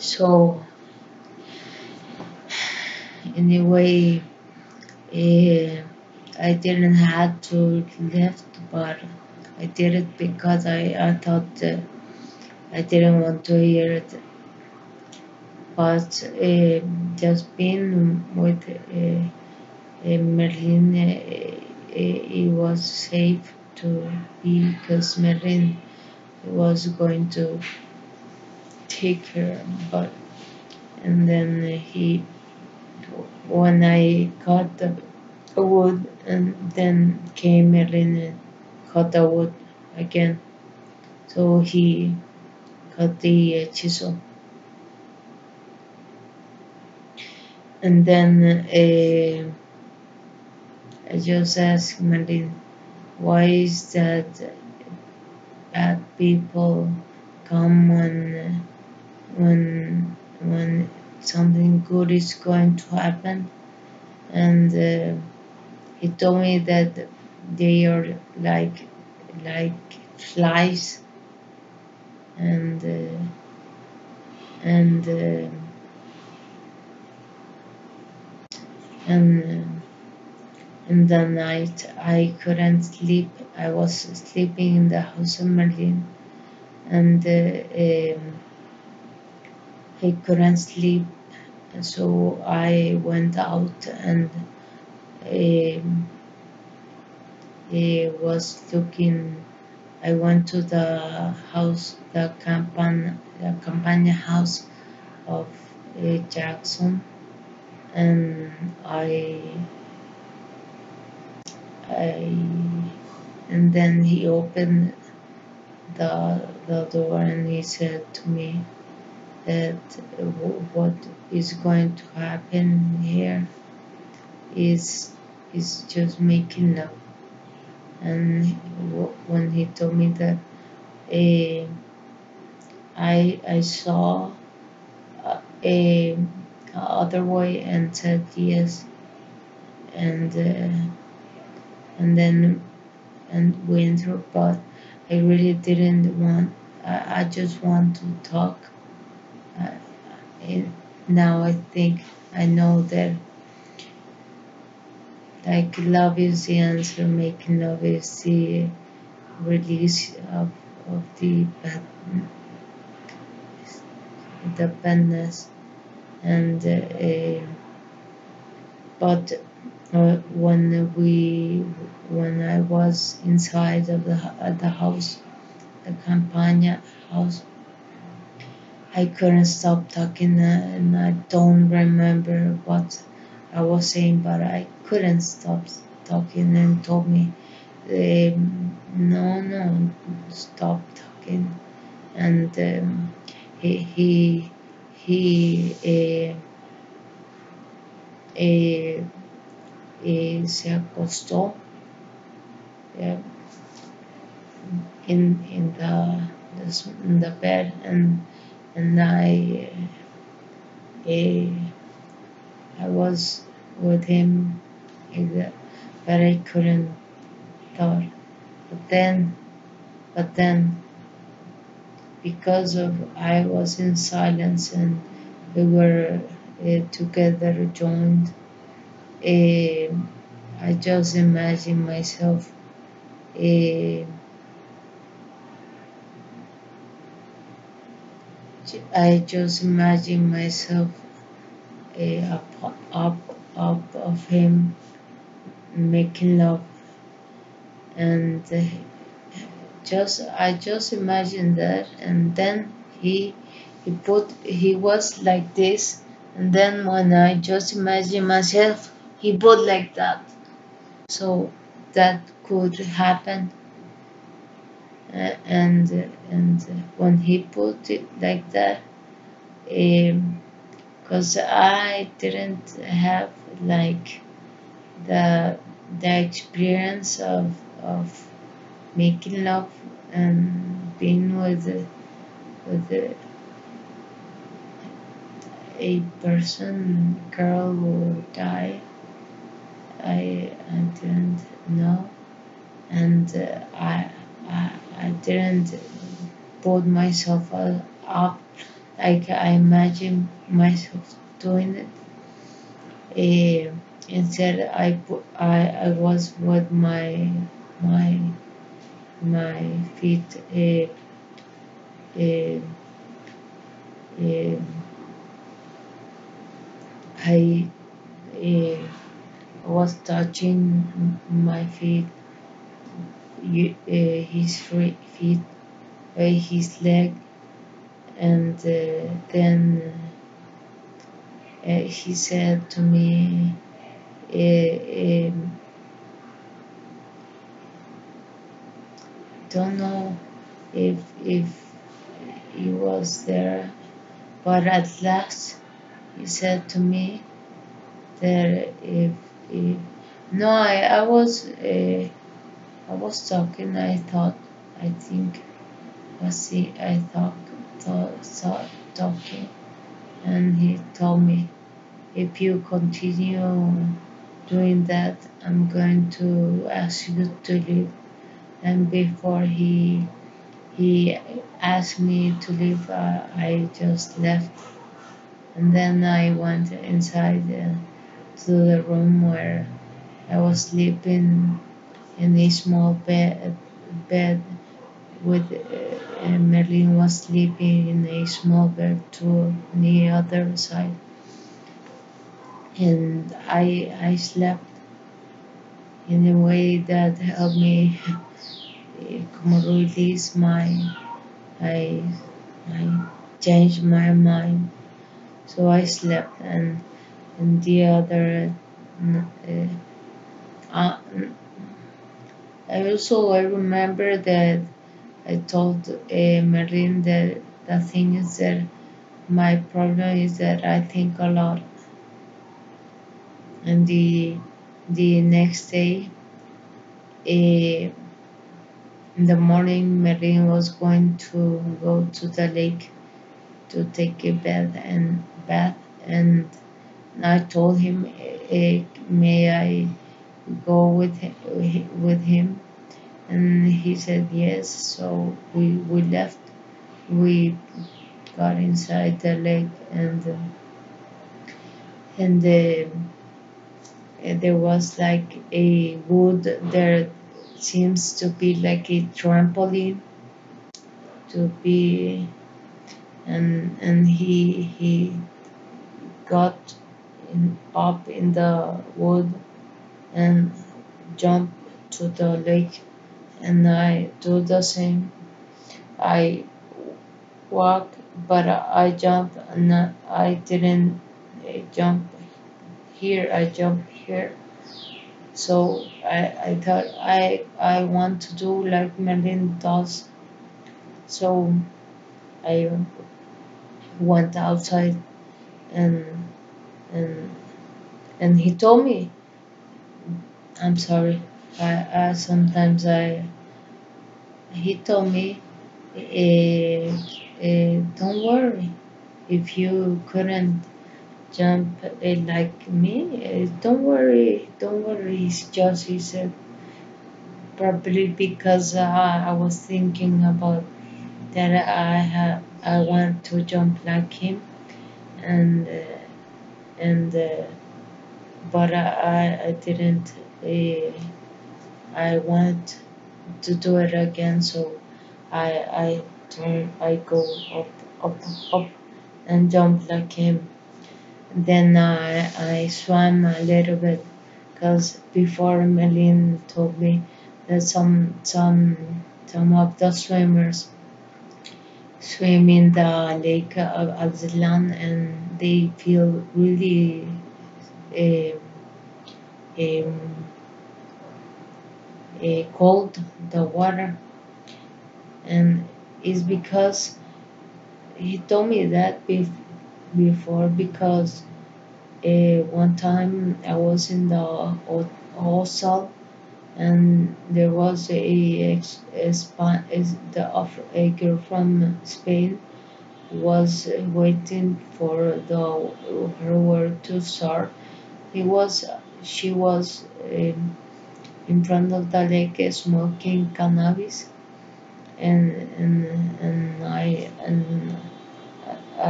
So anyway, eh, I didn't have to left, but I did it because I thought I didn't want to hear it. But just being with Merlin, it was safe to be because Merlin was going to take her. But and then when I cut the wood, and then came Merlin and cut the wood again. So he cut the chisel, and then I just asked Merlin, why is that bad people come when something good is going to happen? And he told me that they are like flies, and and uh, and in the night I couldn't sleep. I was sleeping in the house of Merlin, and he couldn't sleep. So I went out, and um, he was looking. I went to the house, the campania house of Jackson, and I, and then he opened the door, and he said to me that what is going to happen here is just making love. And when he told me that, uh, I saw a other way and said yes, and then and went through, but I really didn't want. I just want to talk. Uh, Now I think I know that like love is the answer, making love is the release of the badness, and but when I was inside of the house, the campania house, I couldn't stop talking, and I don't remember what I was saying, but I couldn't stop talking, and told me, no, no, stop talking. And he he he eh, se acostó eh, in the bed, and eh, I was with him, but I couldn't talk. But then, but then, because of I was in silence, and we were together joined, uh, I just imagine myself. Uh, I just imagine myself up of him making love, and I just imagine that, and then he was like this, and then when I just imagine myself, he put like that, so that could happen. And when he put it like that, because I didn't have like the experience of making love and being with a person, girl, or guy. I didn't know, and I didn't put myself up I imagine myself doing it. Instead, I was with my my feet. Uh, uh, I was touching my feet, his feet, his leg, and then he said to me, "Don't know if he was there, but at last he said to me that if no, I was talking. I think was he I thought talking, and he told me, if you continue doing that, I'm going to ask you to leave. And before he asked me to leave, I just left. And then I went inside to the room where I was sleeping in a small bed with Merlin was sleeping in a small bed too on the other side, and I slept in a way that helped me come release I I changed my mind. So I slept, and the other uh, uh, I remember that I told Merlin that the thing is that my problem is that I think a lot, and the next day, in the morning, Merlin was going to go to the lake to take a bath, and I told him, may I go with him, and he said yes. So we left. We got inside the lake, and there was like a wood. There seems to be like a trampoline to be, and he got up in the wood and jumped to the lake, and I do the same. I walk, but I jump, and I didn't jump here. I jump here. So I thought I want to do like Merlin does. So I went outside, and and and he told me, I'm sorry. I sometimes I he told me, don't worry, if you couldn't jump like me, don't worry. It's just, he said, probably because I was thinking about that I want to jump like him, and and but I didn't. Uh, I want to do it again, so I I go up up up and jump like him. Then I swam a little bit, because before Melin told me that some of the swimmers swim in the lake of Aztlan, and they feel really um, um, cold, the water, and it's because he told me that before, because one time I was in the hostel, and there was a girl from Spain was waiting for her work to start. He was she was in front of the lake smoking cannabis, and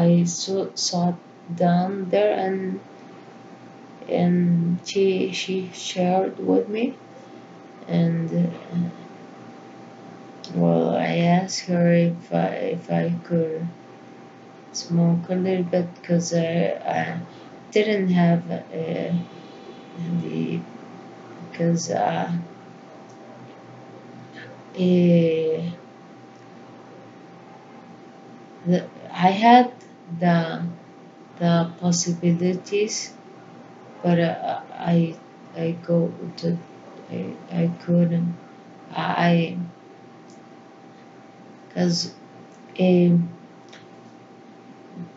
I sat down there, and she shared with me, and well, I asked her if I could smoke a little bit, because I didn't have the because eh, I had the possibilities, but I go to I couldn't. I because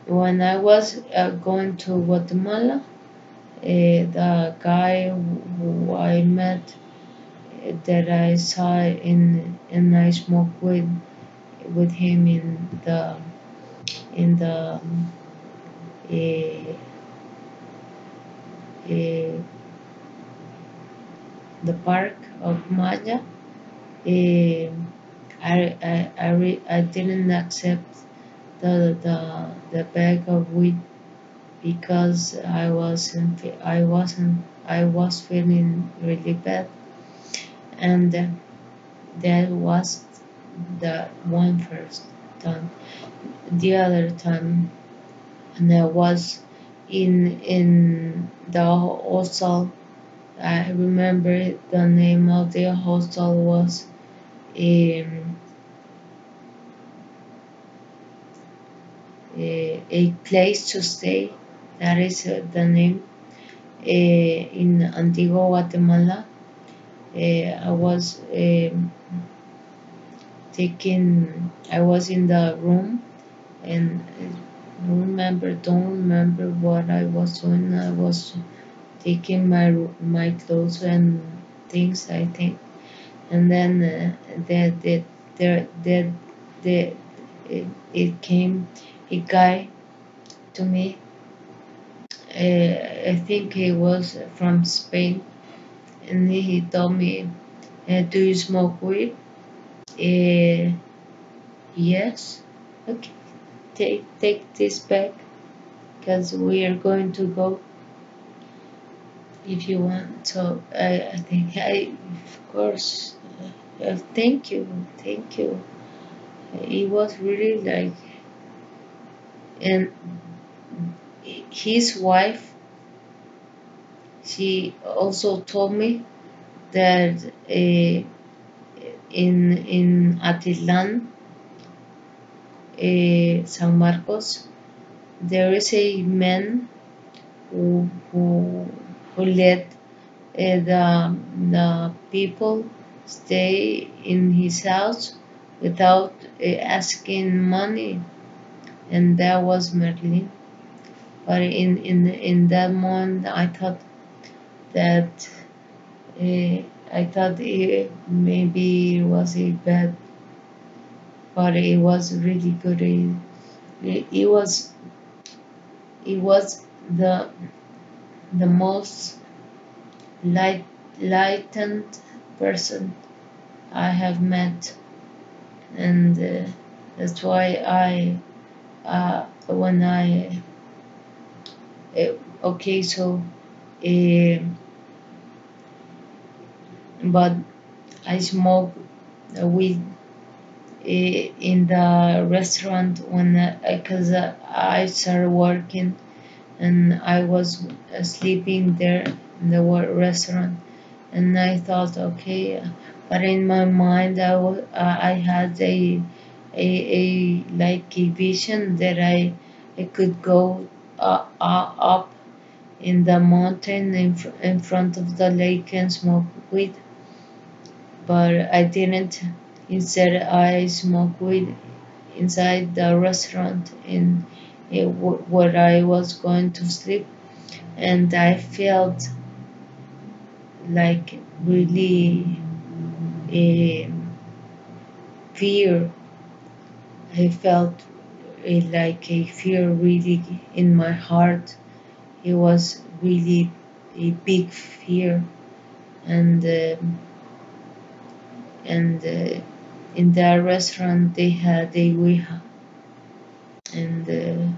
when I was going to Guatemala, the guy who I met, that I saw and I smoked with him in uh, uh, the park of Maya. Uh, I didn't accept the bag of weed, because I was feeling really bad, and that was the one first time. The other time, and I was in the hostel. I remember the name of the hostel was um, a place to stay. That is the name, in Antigua, Guatemala. I was I was in the room, and don't remember what I was doing. I was taking my clothes and things, I think, and then there the it came a guy to me. I think he was from Spain, and he told me, "Do you smoke weed?" Uh, yes. Okay, take this back, because we are going to go if you want. So I think of course, thank you. It was really like, and his wife, she also told me that in Atitlan, San Marcos, there is a man who let the people stay in his house without asking money, and that was Merlin. But in that moment, that uh, I thought maybe it was a bad, but it was really good. It was the most lightened person I have met, and that's why when I okay, so uh, but I smoke weed in the restaurant when because I started working, and I was sleeping there in the restaurant, and I thought, okay, but in my mind, I had a like a vision that I could go up in the mountain in front of the lake and smoke weed, but I didn't. Instead, I smoked weed inside the restaurant where I was going to sleep, and I felt like really a fear. I felt like a fear really in my heart. It was really a big fear, and in that restaurant they had a Ouija, and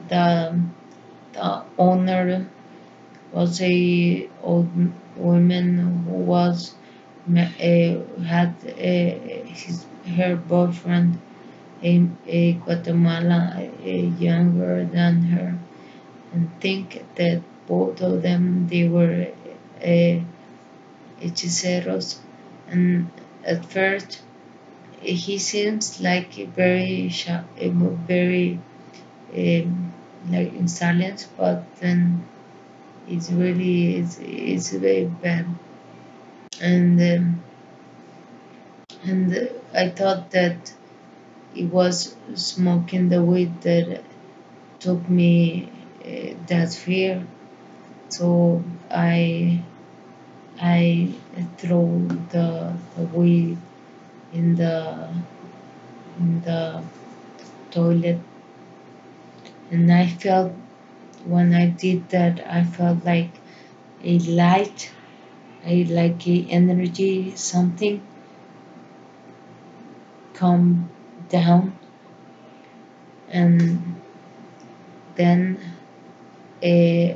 the the owner was a old woman who was had her boyfriend a Guatemala younger than her, and think that both of them they were uh, hechiceros. And at first he seems like very like in silence, but then it's very bad. And I thought that it was smoking the weed that took me that fear. So I throw the weed in the toilet, and I felt when I did that I felt like a light, a energy, something come down, and then uh,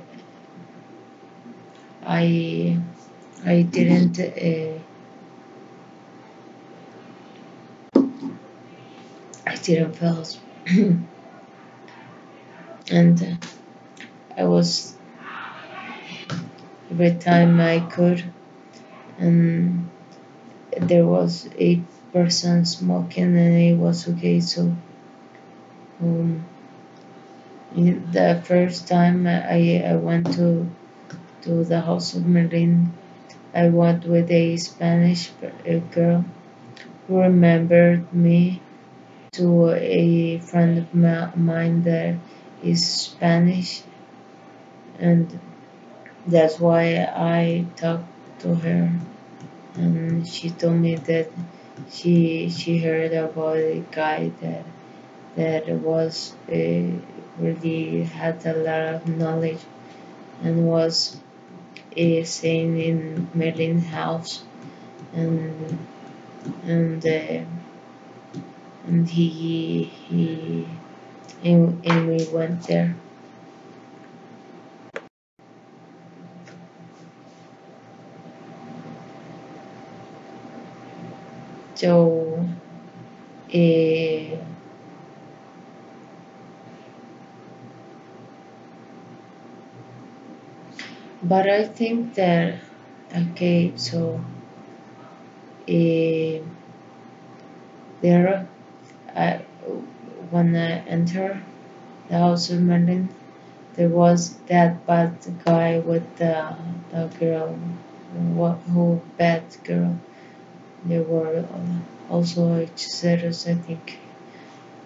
I I didn't I didn't feel and I was every time I could, and there was a person smoking and it was okay. So um, the first time I went to the house of Merlin, I went with a Spanish girl who remembered me to a friend of mine that is Spanish, and that's why I talked to her. And she told me that she heard about a guy that was really had a lot of knowledge and was staying in Merlin's house, and and uh, and and we went there. So uh, but I think that okay, so uh, there I, when I enter the house of Merlin, there was that bad guy with the girl, who bad girl. They were also hechiceros, I think.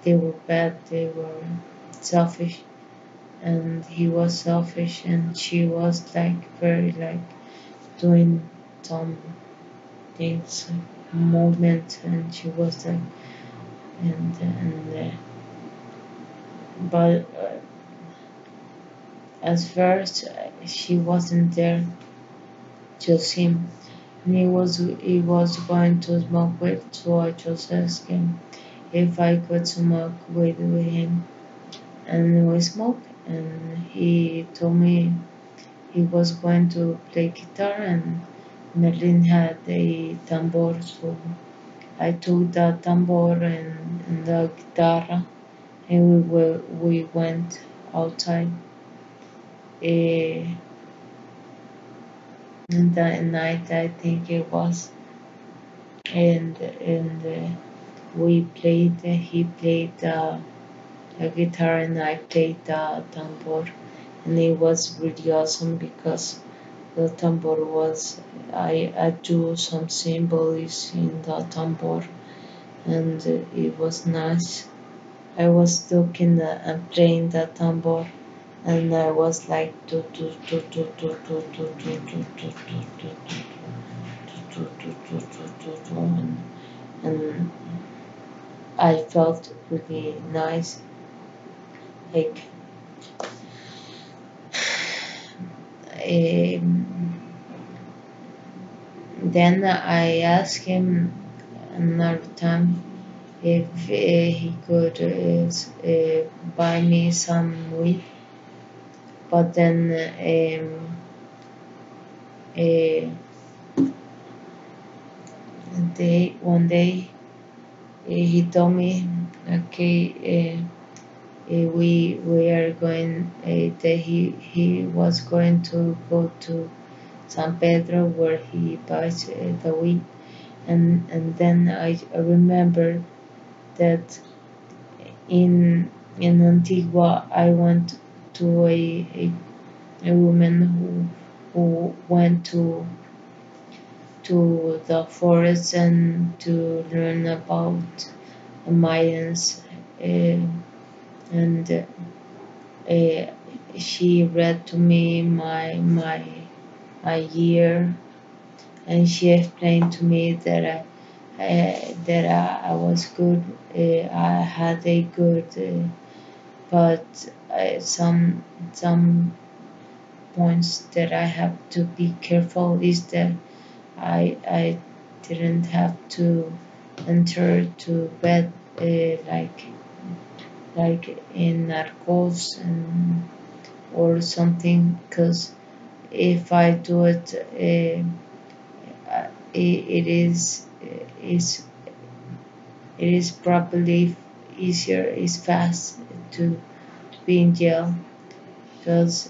They were bad, they were selfish, and he was selfish, and she was like very like doing some things, movement, and she was like, and but at first she wasn't there, just him. And he was going to smoke weed, so I just asked him if I could smoke weed with him, and we smoked. And he told me he was going to play guitar, and Merlin had a tambor, so I took the tambor and the guitar, and we went outside. In the night, I think it was, and we played. He played the guitar, and I played the tambor, and it was really awesome because the tambor was I drew some symbols in the tambor, and it was nice. I was stuck in and playing the tambor, and I was like and I felt really nice. Like then I asked him another time if he could buy me some weed. But then uh, one day he told me, okay, we are going. That he was going to go to San Pedro where he buys the weed, and then I remember that in Antigua I went to a woman who went to the forest and to learn about the Mayans, uh, and she read to me my year, and she explained to me that I was good. I had a good, but some points that I have to be careful is that I didn't have to enter to bed like in narcos and or something, because if I do it, is it is probably easier, is fast to be in jail, because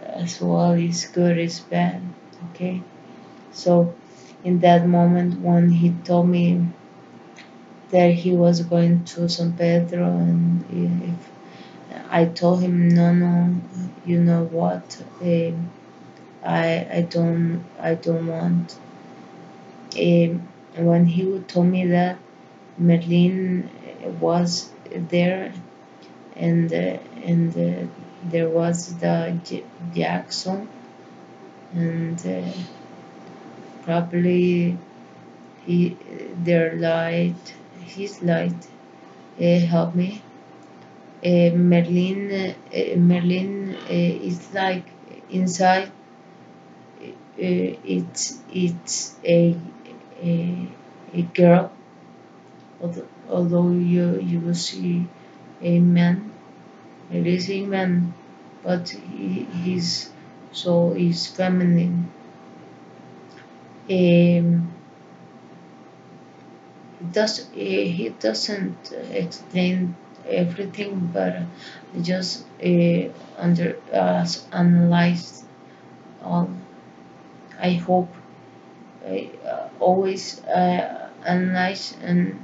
as well is good is bad. Okay, so in that moment when he told me that he was going to San Pedro, and if I told him no, no, you know what, I don't want. When he told me that Merlin was there, and there was the Jackson, and probably he their light, his light, helped me. Merlin is like inside. It's a a girl, although you will see a man. It is a man, but his soul is feminine. Um, he doesn't explain everything, but just under analyze all. I hope always analyze, and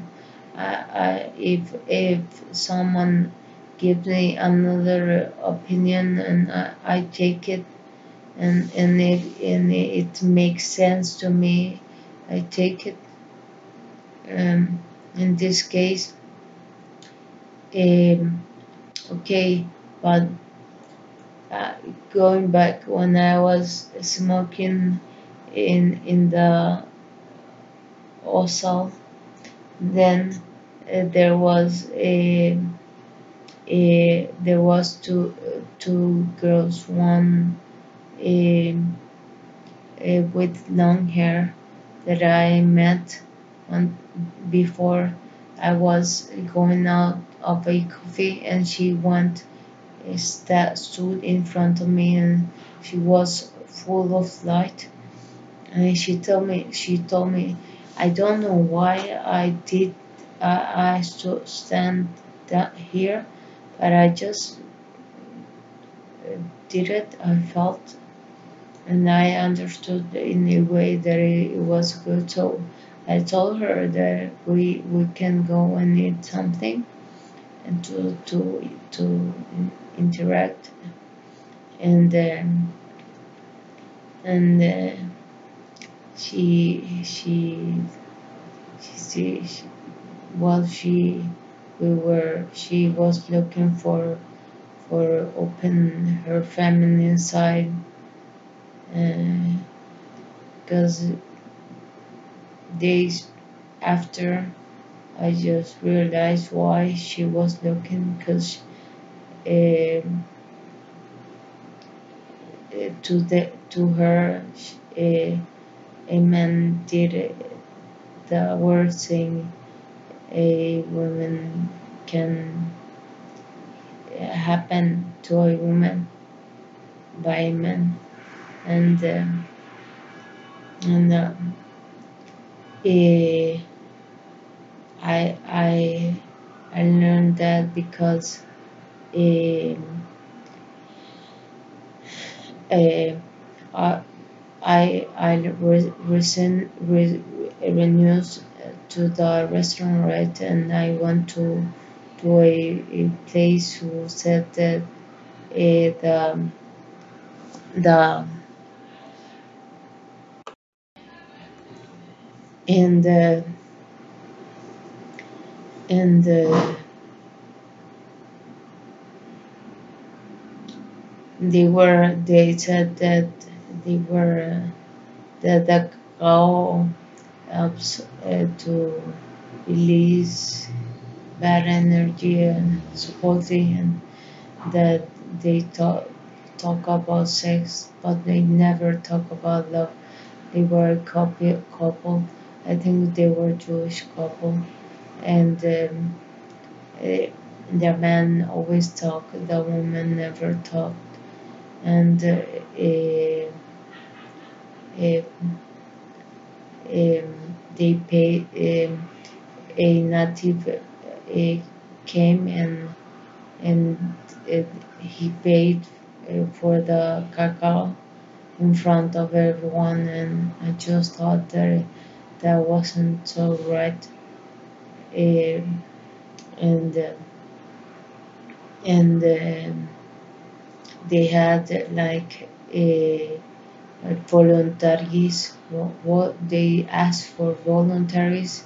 if someone gives me another opinion, and I take it, and it makes sense to me, I take it. In this case, um, okay, but uh, going back when I was smoking in the OSAL, then there was two girls, one um, with long hair that I met on before I was going out of a coffee, and she went stood in front of me, and she was full of light, and she told me I don't know why I stand here, but I just did it. I felt, and I understood in a way that it was good. So I told her that we can go and eat something, and to interact, and and she she she while she was looking for open her feminine side, because days after I just realized why she was looking, because um, to her a man did the word thing, a woman can happen to a woman by a man, and and eh, I I I learned that because um, uh, I renews to the restaurant, right, and I went to a place who said that the and and they said that they were that the cow helps to release bad energy and supposedly, and that they talk about sex, but they never talk about love. They were a couple. I think they were Jewish couple, and eh, the man always talked, the woman never talked, and eh, they paid a native came and he paid for the cacao in front of everyone, and I just thought that that wasn't so right. Um, and and they had like voluntaries. What they asked for voluntaries,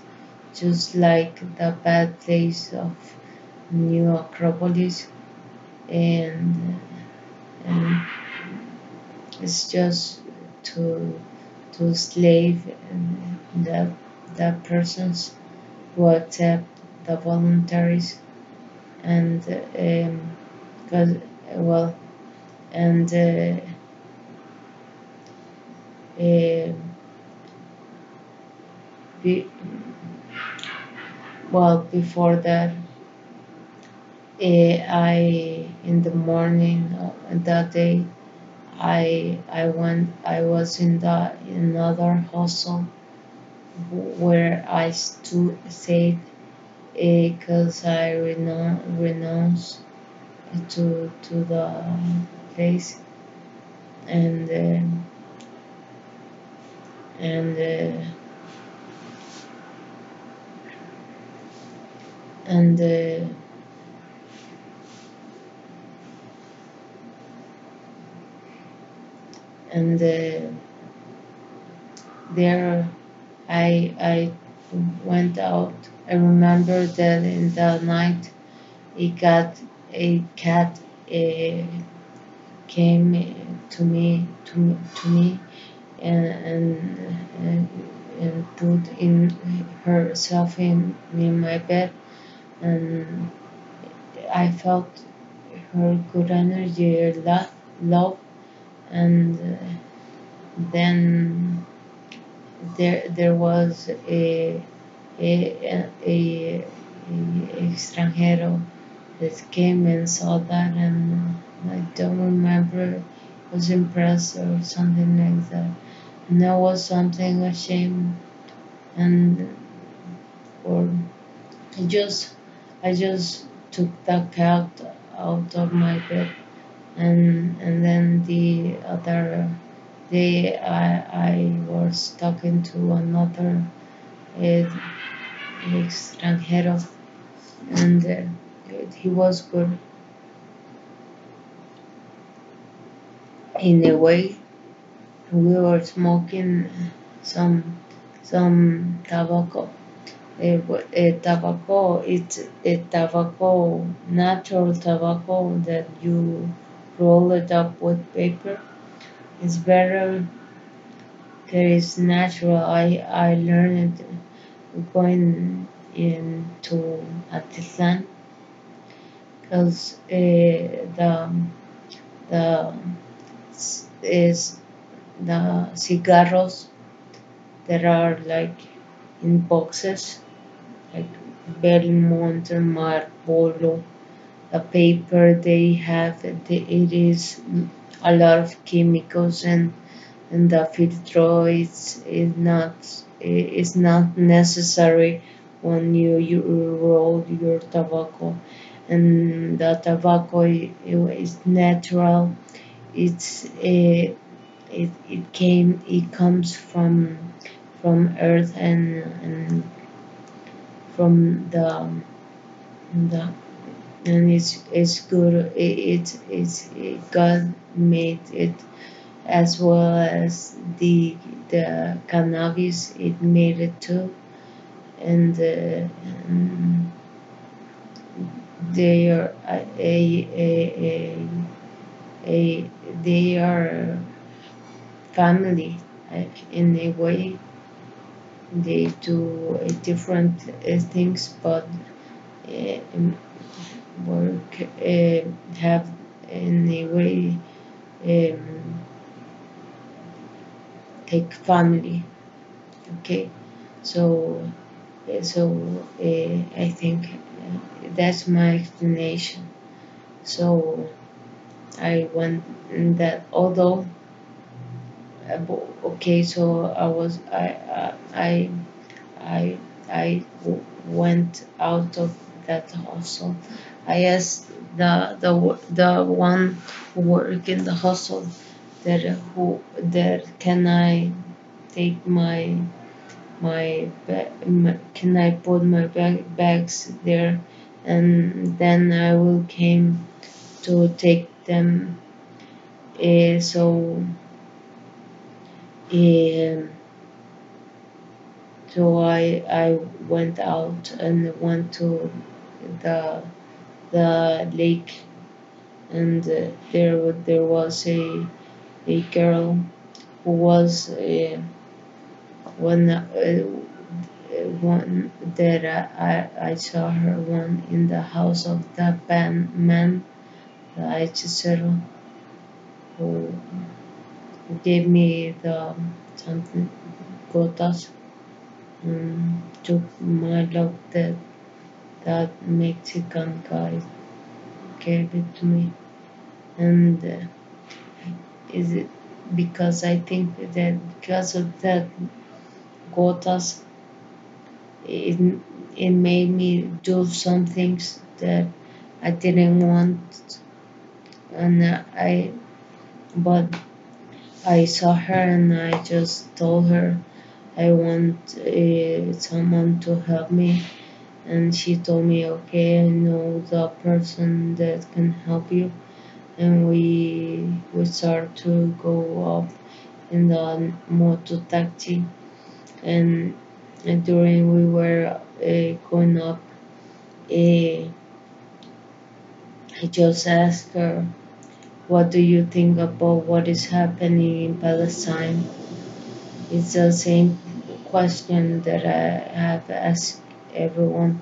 just like the bad place of New Acropolis, and and it's just to slave the persons who accept the voluntaries, and because well, and uh, be, well, before that, I in the morning that day I was in the another hostel where I stayed because I renounced to the place, and and and and there I went out. I remember that in the night a cat uh, came to me and, and put in herself in my bed, and I felt her good energy, her love, and then there was a extranjero that came and saw that, and I don't remember, was impressed or something like that. And that was something ashamed, and or I just took the cat out of my bed, and then the other day I was talking to another uh, extranjero, and he was good in a way. We were smoking some tobacco. Tobacco, it's a tobacco, natural tobacco that you roll it up with paper. It's better because it's natural. I learned it going into Atitlan because the is the cigarros that are like in boxes, like Belmont and Marlboro. The paper they have, it is a lot of chemicals, and the filter is not necessary when you roll your tobacco, and the tobacco is natural. It comes from earth, and from the and it's good. God made it, as well as the cannabis. It made it too, and they are a they are family, in a way. They do different things, but uh, work have in a way um, take family. Okay, so I think that's my explanation. So I went in that, although okay, so I went out of that hostel. I asked the one who worked in the hostel that can I take can I put my bags there, and then I will came to take them. So um, so I went out and went to the the lake, and there was a girl who was one that I saw her one in the house of the man, the hechicero, who gave me the something gotas, took my love that Mexican guy gave it to me, and is it because I think that because of that gotas, it it made me do some things that I didn't want, and but I saw her and I just told her I want someone to help me, and she told me, okay, I know the person that can help you, and we start to go up in the moto taxi, and, during we were going up, uh, I just asked her, what do you think about what is happening in Palestine? It's the same question that I have asked everyone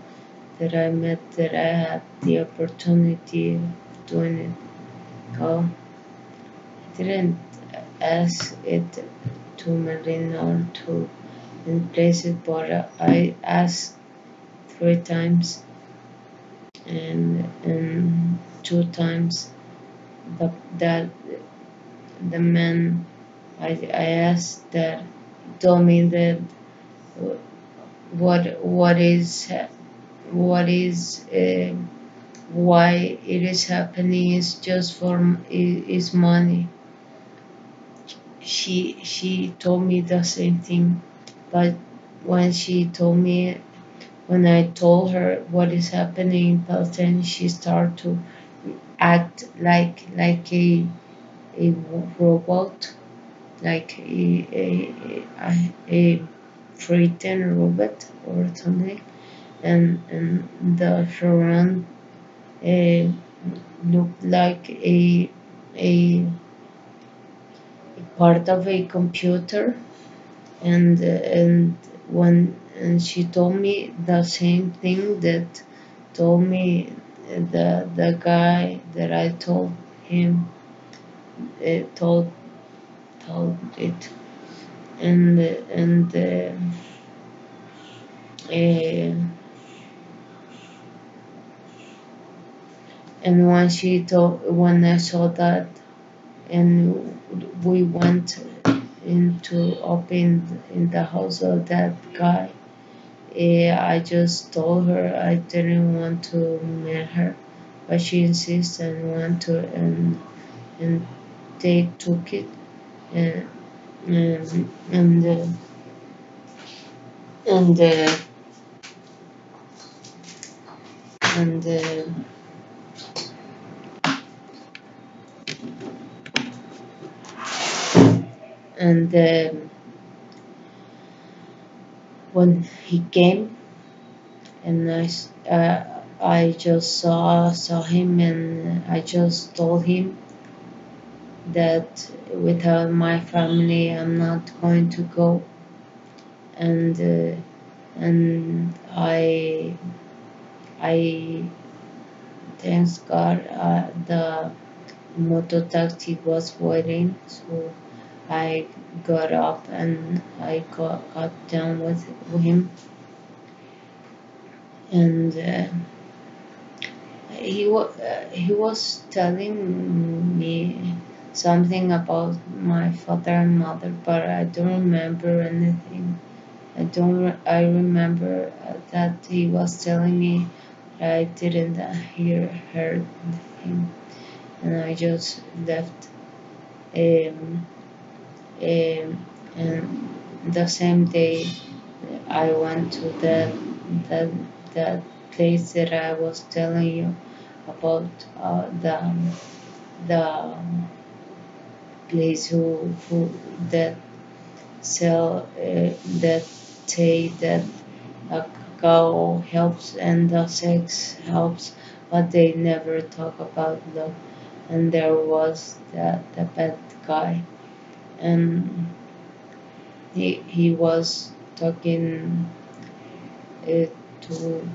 that I met, that I had the opportunity of doing it. Oh, I didn't ask it to Marina or to in places, but I asked 3 times, and 2 times that the man I asked that told me that what is why it is happening is just for is money. She told me the same thing, but when she told me when I told her what is happening in Palestine, she started to act like a robot, like a frightened robot or something, and the surround uh, looked like a part of a computer, and when and she told me the same thing that told me the guy that I told him told it, and uh, And when I saw that, and we went into up in the house of that guy, I just told her I didn't want to meet her, but she insisted and want to, and they took it, and and and and and when he came, and I just saw him, and I just told him that without my family I'm not going to go, and and I thanks God the motor taxi was waiting, so I got up and I got down with him, and he was telling me something about my father and mother, but I don't remember anything. I remember that he was telling me. I didn't heard him, and I just left. Um, and the same day, I went to that that place that I was telling you about, the place who that sell, that say that a cow helps and the sex helps, but they never talk about love. And there was the bad guy, and he was talking, to